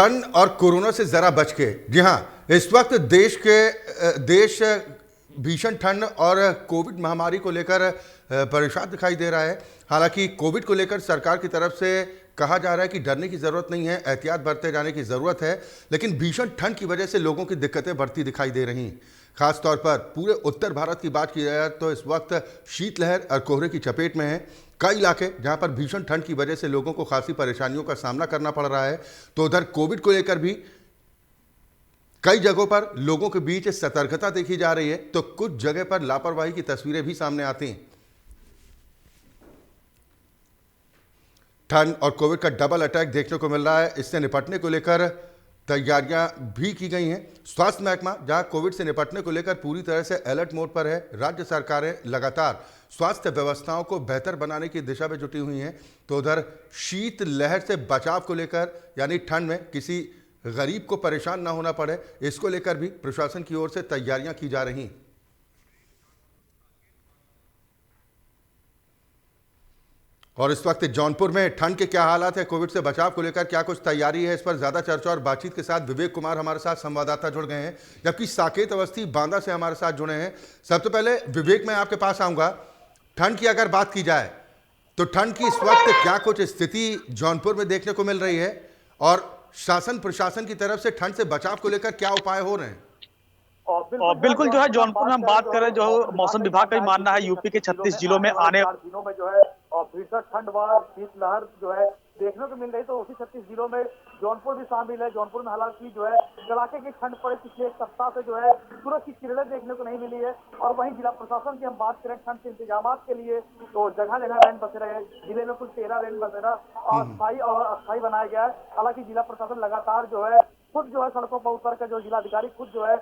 ठंड और कोरोना से जरा बच के। जी हाँ, इस वक्त देश भीषण ठंड और कोविड महामारी को लेकर परेशान दिखाई दे रहा है। हालांकि कोविड को लेकर सरकार की तरफ से कहा जा रहा है कि डरने की ज़रूरत नहीं है, एहतियात बरते जाने की ज़रूरत है, लेकिन भीषण ठंड की वजह से लोगों की दिक्कतें बढ़ती दिखाई दे रही। खासतौर पर पूरे उत्तर भारत की बात की जाए तो इस वक्त शीतलहर और कोहरे की चपेट में है। कई इलाके जहां पर भीषण ठंड की वजह से लोगों को खासी परेशानियों का सामना करना पड़ रहा है, तो उधर कोविड को लेकर भी कई जगहों पर लोगों के बीच सतर्कता देखी जा रही है, तो कुछ जगह पर लापरवाही की तस्वीरें भी सामने आती हैं। ठंड और कोविड का डबल अटैक देखने को मिल रहा है। इससे निपटने को लेकर तैयारियां भी की गई हैं। स्वास्थ्य महकमा जहां कोविड से निपटने को लेकर पूरी तरह से अलर्ट मोड पर है, राज्य सरकारें लगातार स्वास्थ्य व्यवस्थाओं को बेहतर बनाने की दिशा में जुटी हुई हैं, तो उधर शीत लहर से बचाव को लेकर, यानी ठंड में किसी गरीब को परेशान ना होना पड़े, इसको लेकर भी प्रशासन की ओर से तैयारियां की जा रही हैं। और इस वक्त जौनपुर में ठंड के क्या हालात है, कोविड से बचाव को लेकर क्या कुछ तैयारी है, इस पर ज्यादा चर्चा और बातचीत के साथ विवेक कुमार हमारे साथ संवाददाता जुड़ गए हैं, जबकि साकेत अवस्थी बांदा से हमारे साथ जुड़े हैं। सबसे पहले विवेक, मैं आपके पास आऊंगा। ठंड की अगर बात की जाए तो ठंड की इस वक्त क्या कुछ स्थिति जौनपुर में देखने को मिल रही है, और शासन प्रशासन की तरफ से ठंड से बचाव को लेकर क्या उपाय हो रहे हैं? और बिल्कुल जो है जौनपुर में हम बात करें, जो मौसम विभाग का ही मानना है यूपी के 36 जिलों में आने दिनों में जो है और भीषण ठंड व शीतलहर जो है देखने को मिल रही, तो उसी 36 जिलों में जौनपुर भी शामिल है। जौनपुर में हालांकि जो है कड़ाके की ठंड पड़े, पिछले एक सप्ताह से जो है सूरज की किरणें देखने को नहीं मिली है। और वहीं जिला प्रशासन की हम बात करें ठंड के इंतजाम के लिए, तो जगह जगह रैन बसेरा है। जिले में कुल 13 रैन बसेरा अस्थायी और अस्थायी बनाया गया है। हालांकि जिला प्रशासन लगातार जो है खुद जो है सड़कों पर उतर कर जो जिलाधिकारी खुद जो है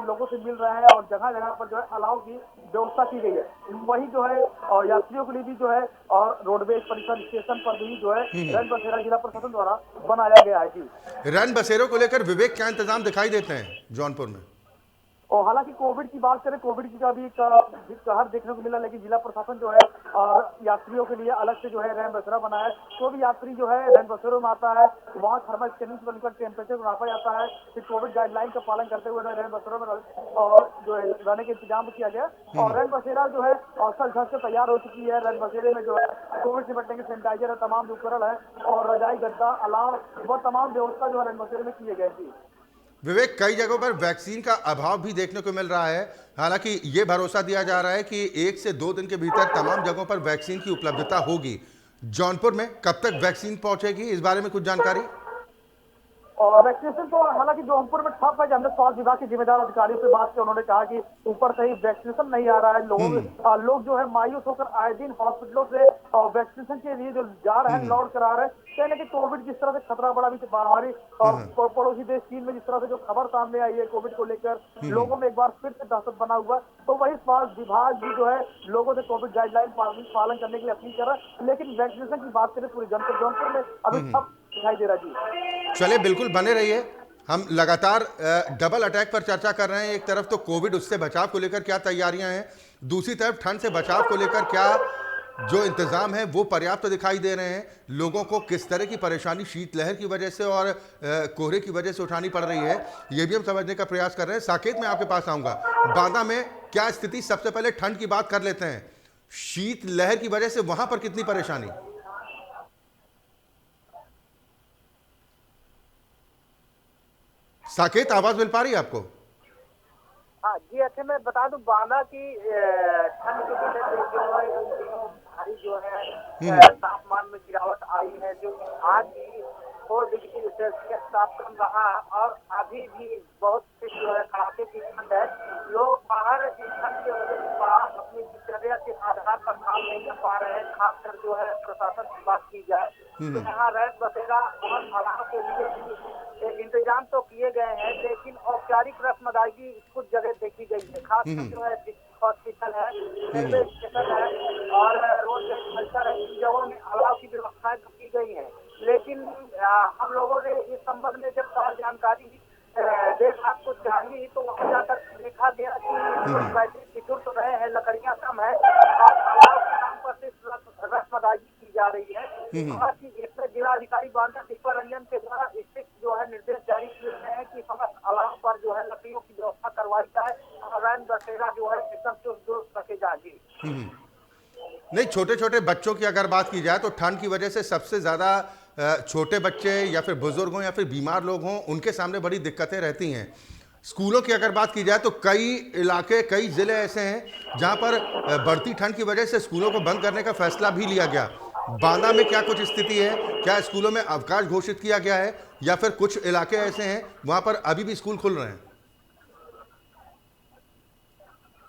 लोगों से मिल रहे हैं, और जगह जगह पर जो है अलाव की व्यवस्था की गई है। वही जो है और यात्रियों के लिए भी जो है और रोडवेज परिसर स्टेशन पर भी जो है रैन बसेरा जिला प्रशासन द्वारा बनाया गया है। जी, रैन बसेरों को लेकर विवेक क्या इंतजाम दिखाई देते हैं जौनपुर में? और हालांकि कोविड की बात करें, कोविड की का भी कहर देखने को मिला, लेकिन जिला प्रशासन जो है और यात्रियों के लिए अलग से जो है रैन बसेरा बनाया है। तो भी यात्री जो है रैन बसेरों में आता है, वहाँ थर्मल स्कैनिंग से उनका टेम्परेचर को नापा जाता है, फिर कोविड गाइडलाइन का पालन करते हुए रैन बसेरों में और जो है रहने का इंतजाम किया गया। और रैन बसेरा जो है सज धज से तैयार हो चुकी है। रैन बसेरे में जो है कोविड से निपटने के सैनिटाइजर है, तमाम उपकरण है, और रजाई गद्दा अलाव वह तमाम व्यवस्था जो है रैन बसेरे में किए गए थी। विवेक, कई जगहों पर वैक्सीन का अभाव भी देखने को मिल रहा है। हालांकि ये भरोसा दिया जा रहा है कि 1 से 2 दिन के भीतर तमाम जगहों पर वैक्सीन की उपलब्धता होगी। जौनपुर में कब तक वैक्सीन पहुंचेगी, इस बारे में कुछ जानकारी? और वैक्सीनेशन तो हालांकि जौनपुर में ठप है। हमने स्वास्थ्य विभाग के जिम्मेदार अधिकारियों से बात की, उन्होंने कहा कि ऊपर से ही वैक्सीनेशन नहीं आ रहा है। लोग जो है मायूस होकर आए दिन हॉस्पिटलों से वैक्सीनेशन के लिए जो जा रहे हैं, लौट कर आ रहे हैं। कहने की कोविड जिस तरह से खतरा बढ़ा भी महामारी और पड़ोसी देश चीन में जिस तरह से जो खबर सामने आई है कोविड को लेकर, लोगों में एक बार फिर से दहशत बना हुआ। तो वही स्वास्थ्य विभाग भी जो है लोगों से कोविड गाइडलाइन पालन करने के लिए अपील कर रहा है। लेकिन वैक्सीनेशन की बात करें पूरे जौनपुर में अभी ठप दिखाई दे रहा जी। चले, बिल्कुल बने रहिए। हम लगातार डबल अटैक पर चर्चा कर रहे हैं। एक तरफ तो कोविड, उससे बचाव को लेकर क्या तैयारियां हैं, दूसरी तरफ ठंड से बचाव को लेकर क्या जो इंतजाम है वो पर्याप्त दिखाई दे रहे हैं। लोगों को किस तरह की परेशानी शीतलहर की वजह से और कोहरे की वजह से उठानी पड़ रही है, ये भी हम समझने का प्रयास कर रहे हैं। साकेत, मैं आपके पास आऊंगा। बांदा में क्या स्थिति? सबसे पहले ठंड की बात कर लेते हैं। शीतलहर की वजह से वहां पर कितनी परेशानी? साकेत, आवाज मिल पा रही है आपको? हाँ जी, अच्छा मैं बता दूं, बांदा की ठंड के वजह से जो है इन दिनों भारी जो है तापमान में गिरावट आई है। जो आज भी 4 डिग्री सेल्सियस तापमान रहा, और अभी भी बहुत जो है कड़ाके की ठंड है। लोग बाहर इस ठंड की वजह से बाहर अपनी दिनचर्या के आधार पर काम नहीं कर पा रहे हैं। खासकर जो है प्रशासन की बात की जाए तो यहाँ रैन बसेरा और अलाव के लिए इंतजाम तो किए गए हैं, लेकिन औपचारिक रस्म अदायगी कुछ जगह देखी गई है। खासकर जो है हॉस्पिटल है, रेलवे स्टेशन है और रोड कल्चर है, इन जगहों में अलाव की व्यवस्थाएं तो की गई है। लेकिन हम लोगों ने इस संबंध में जब और जानकारी देश को चाहिए, तो वहाँ जाकर देखा गया कि तो रहे हैं, लकड़ियाँ कम है और अलाव के नाम पर सिर्फ रस्म अदायगी की जा रही है। इसमें जिलाधिकारी बांदा दीपा रंजन के द्वारा स्थित जो है निर्देश पट्टियों की व्यवस्था करवाई जाए और रैन बसेरा जो है एकदम चुस्त दुरुस्त रखे जाए। जी नहीं, छोटे छोटे बच्चों की अगर बात की जाए तो ठंड की वजह से सबसे ज़्यादा छोटे बच्चे या फिर बुजुर्ग हों या फिर बीमार लोग हों, उनके सामने बड़ी दिक्कतें रहती हैं। स्कूलों की अगर बात की जाए तो कई इलाके, कई ज़िले ऐसे हैं जहां पर बढ़ती ठंड की वजह से स्कूलों को बंद करने का फैसला भी लिया गया। बांदा में क्या कुछ स्थिति है? क्या स्कूलों में अवकाश घोषित किया गया है या फिर कुछ इलाके ऐसे हैं वहां पर अभी भी स्कूल खुल रहे हैं?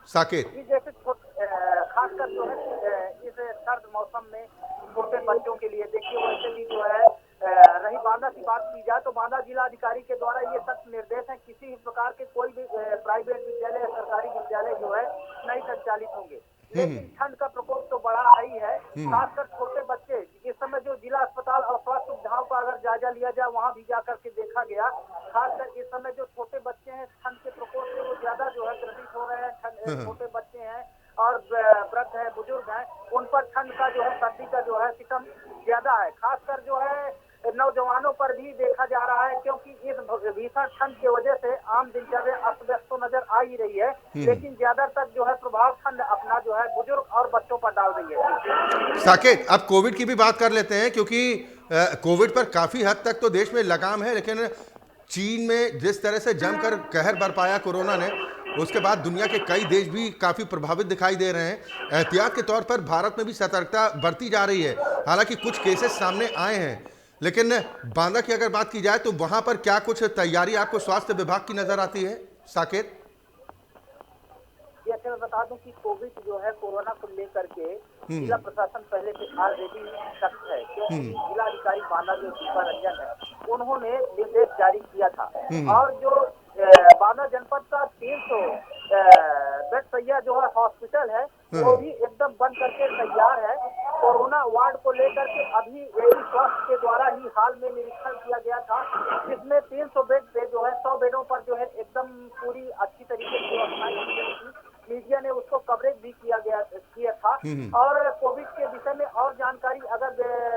साकेत। जैसे खासकर जो है इस सर्द मौसम में छोटे बच्चों के लिए देखिए, वैसे भी जो है रही बांदा की बात की जाए तो बांदा जिला अधिकारी के द्वारा ये सख्त निर्देश है, किसी भी प्रकार के कोई भी प्राइवेट विद्यालय या सरकारी विद्यालय जो है नहीं संचालित होंगे। लेकिन ठंड का प्रकोप तो बड़ा ही है, खासकर छोटे बच्चे। इस समय जो जिला अस्पताल और स्वास्थ्य सुविधाओं का अगर जायजा लिया जाए वहां भी जाकर के देखा गया, खासकर इस समय जो छोटे बच्चे हैं ठंड के प्रकोप से वो ज्यादा जो है ग्रसित हो रहे हैं। छोटे बच्चे हैं और वृद्ध है, बुजुर्ग हैं, उन पर ठंड का जो है, सर्दी का जो है सितम ज्यादा है। खासकर जो है नौजवानों पर भी देखा जा रहा है, क्योंकि इस भीषण ठंड की वजह से आम दिनचर्या अस्त व्यस्त तो नजर आ ही रही है, लेकिन ज्यादातर जो है प्रभाव ठंड अपना जो है बुजुर्ग और बच्चों पर डाल रही है। साकेत, अब कोविड की भी बात कर लेते हैं, क्योंकि कोविड पर काफी हद तक तो देश में लगाम है, लेकिन चीन में जिस तरह से जमकर कहर बरपाया कोरोना ने, उसके बाद दुनिया के कई देश भी काफी प्रभावित दिखाई दे रहे हैं। एहतियात के तौर पर भारत में भी सतर्कता बरती जा रही है। हालांकि कुछ केसेस सामने आए हैं, लेकिन बांदा की अगर बात की जाए तो वहां पर क्या कुछ तैयारी आपको स्वास्थ्य विभाग की नजर आती है? साकेत, ये मैं बता दूं कि कोविड जो है, कोरोना को लेकर के जिला प्रशासन पहले से ऑलरेडी सख्त है, क्योंकि जिला अधिकारी बांदा जो दीपा रंजन है, उन्होंने निर्देश जारी किया था। और जो बांदा जनपद का 300 बेड सैया जो है हॉस्पिटल है, वो भी एकदम बंद करके तैयार है। कोरोना वार्ड को लेकर के अभी एडी स्वास्थ्य के द्वारा ही हाल में निरीक्षण किया गया था, जिसमें 300 बेड पे जो है 100 बेडों पर जो है एकदम पूरी अच्छी तरीके से व्यवस्थाएं की गई थी। मीडिया ने उसको कवरेज भी किया था। और कोविड के विषय में और जानकारी अगर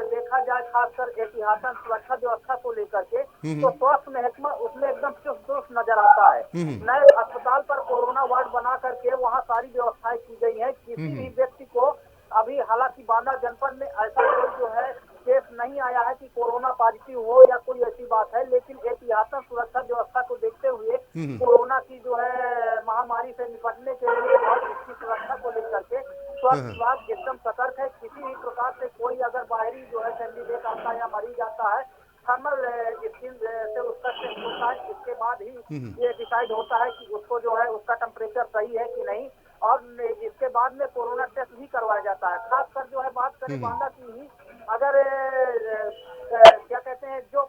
देखा जाए, खासकर एहतियातन सुरक्षा व्यवस्था को लेकर के, तो स्वास्थ्य महकमा उसमें एकदम चुस्त दुरुस्त नजर आता है। नए अस्पताल पर कोरोना वार्ड बना करके वहाँ सारी व्यवस्थाएं की गई है। किसी भी व्यक्ति को अभी, हालांकि बांदा जनपद में ऐसा कोई जो है केस नहीं आया है कि कोरोना पॉजिटिव हो या कोई ऐसी बात है, लेकिन एहतियातन सुरक्षा व्यवस्था को देखते हुए कोरोना की जो है महामारी से निपटने के लिए और इसकी सुरक्षा को लेकर के स्वास्थ्य विभाग एकदम सतर्क है। किसी भी प्रकार से कोई अगर बाहरी जो है कैंडिडेट आता है या मरीज आता है, थर्मल स्क्रीन से उसका टेस्ट होता है, इसके बाद ही ये डिसाइड होता है कि उसको जो है उसका टेम्परेचर सही है कि नहीं, और इसके बाद में कोरोना टेस्ट भी करवाया जाता है। खासकर जो है बात करें बांदा की ही, अगर क्या कहते हैं, जो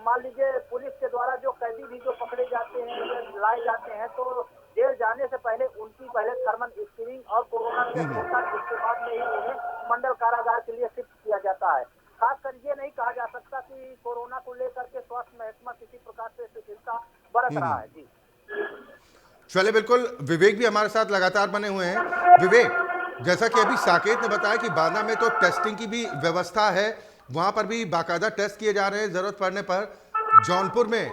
मान लीजिए पुलिस के द्वारा जो कैदी भी जो पकड़े जाते हैं या लाए जाते हैं, तो जेल जाने से पहले उनकी पहले थर्मल स्क्रीनिंग और कोरोना टेस्ट होता है, इसके बाद में ही उन्हें मंडल कारागार के लिए शिफ्ट किया जाता है। खासकर ये नहीं कहा जा सकता कि कोरोना को लेकर के स्वास्थ्य महकमा किसी प्रकार से शिथिलता बरत रहा है। जी चले, बिल्कुल। विवेक भी हमारे साथ लगातार बने हुए हैं। विवेक, जैसा कि अभी साकेत ने बताया कि बांदा में तो टेस्टिंग की भी व्यवस्था है, वहां पर भी बाकायदा टेस्ट किए जा रहे हैं जरूरत पड़ने पर। जौनपुर में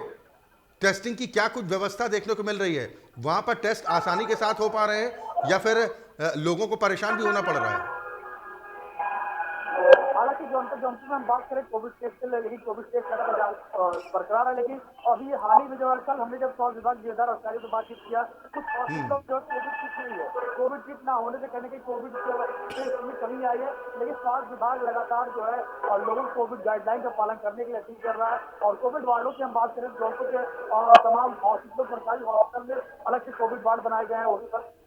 टेस्टिंग की क्या कुछ व्यवस्था देखने को मिल रही है? वहां पर टेस्ट आसानी के साथ हो पा रहे हैं या फिर लोगों को परेशान भी होना पड़ रहा है? हालांकि जौनपुर में हम बात करें कोविड टेस्ट के लिए, लेकिन कोविड टेस्ट का बरकरार है। लेकिन अभी हाल ही में जो कल हमने जब स्वास्थ्य विभाग जिलेदार अधिकारियों से बातचीत किया, कुछ हॉस्पिटलों में कोविड किट नहीं है। कोविड किट ना होने से कहने की कोविड टेस्ट में कमी आई है, लेकिन स्वास्थ्य विभाग लगातार जो है लोगों को कोविड गाइडलाइन का पालन करने के लिए अपील कर रहा है। और कोविड वार्डों की हम बात करें, जौनपुर के तमाम हॉस्पिटलों, सरकारी हॉस्पिटल में अलग से कोविड वार्ड बनाए गए हैं,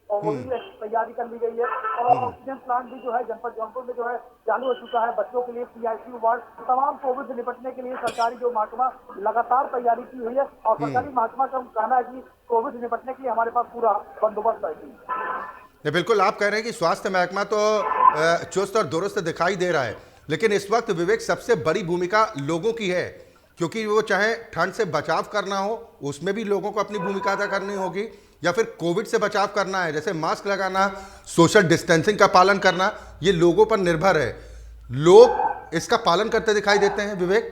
और वो भी तैयारी कर ली गई है। और ऑक्सीजन प्लांट भी जो है जनपद जौनपुर में जो है चालू हो चुका है। बच्चों के लिए PICU वार्ड, तमाम कोविड से निपटने के लिए सरकारी जो महकमा लगातार तैयारी की हुई है। और सरकारी महकमा का कहना है कि कोविड से निपटने के लिए हमारे पास पूरा बंदोबस्त है। बिल्कुल, आप कह रहे हैं कि स्वास्थ्य महकमा तो चुस्त और दुरुस्त दिखाई दे रहा है, लेकिन इस वक्त विवेक सबसे बड़ी भूमिका लोगों की है, क्योंकि वो चाहे ठंड से बचाव करना हो, उसमें भी लोगों को अपनी भूमिका अदा करनी होगी, या फिर कोविड से बचाव करना है, जैसे मास्क लगाना, सोशल डिस्टेंसिंग का पालन करना, ये लोगों पर निर्भर है। लोग इसका पालन करते दिखाई देते हैं विवेक?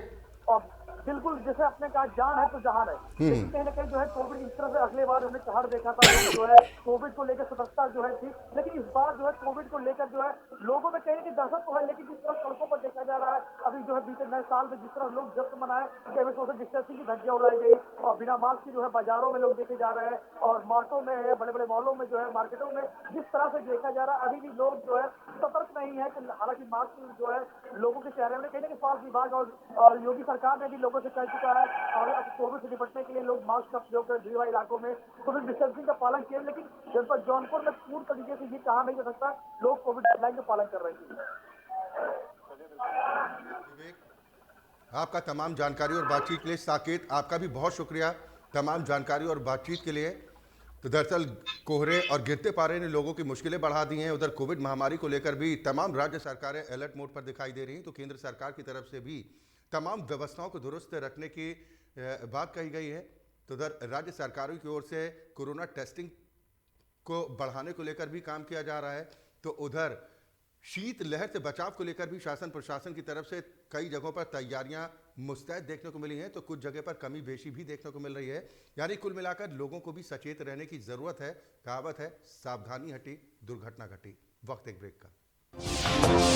बिल्कुल, जैसे अपने कहा जान है तो जहान है, लेकिन कहीं ना कहीं जो है कोविड इस तरह से अगले बार हमने कहर देखा था जो है कोविड को लेकर सतर्कता जो है थी, लेकिन इस बार जो है कोविड को लेकर जो है लोगों में कहीं की दहशत तो है, लेकिन जिस तरह सड़कों पर देखा जा रहा है अभी जो है बीते नए साल में जिस तरह लोग जश्न मनाए, कहीं सोशल डिस्टेंसिंग की धज्जियां उड़ाई गई और बिना मास्क की जो है बाजारों में लोग देखे जा रहे हैं और मार्टों में है, बड़े बड़े मॉलों में जो है मार्केटों में जिस तरह से देखा जा रहा है अभी भी लोग जो है सतर्क नहीं है कि हालांकि मास्क जो है लोगों के चेहरे में कहीं ना कहीं स्वास्थ्य विभाग और योगी सरकार ने भी लोगों से कह चुका है और कोविड से निपटने के लिए लोग मास्क का प्रयोग कर भीड़ इलाकों में सोशल डिस्टेंसिंग का पालन किए, लेकिन जनपद जौनपुर में पूर्ण तरीके से ये कहा नहीं जा सकता लोग कोविड गाइडलाइन का पालन कर रहे हैं। आपका तमाम जानकारी और बातचीत के लिए। साकेत, आपका भी बहुत शुक्रिया तमाम जानकारी और बातचीत के लिए। तो दरअसल कोहरे और गिरते पारे ने लोगों की मुश्किलें बढ़ा दी हैं। उधर कोविड महामारी को लेकर भी तमाम राज्य सरकारें अलर्ट मोड पर दिखाई दे रही हैं, तो केंद्र सरकार की तरफ से भी तमाम व्यवस्थाओं को दुरुस्त रखने की बात कही गई है। तो उधर राज्य सरकारों की ओर से कोरोना टेस्टिंग को बढ़ाने को लेकर भी काम किया जा रहा है। तो उधर शीत लहर से बचाव को लेकर भी शासन प्रशासन की तरफ से कई जगहों पर तैयारियां मुस्तैद देखने को मिली हैं, तो कुछ जगह पर कमी बेशी भी देखने को मिल रही है। यानी कुल मिलाकर लोगों को भी सचेत रहने की जरूरत है। कहावत है, सावधानी हटी दुर्घटना घटी। वक्त एक ब्रेक का।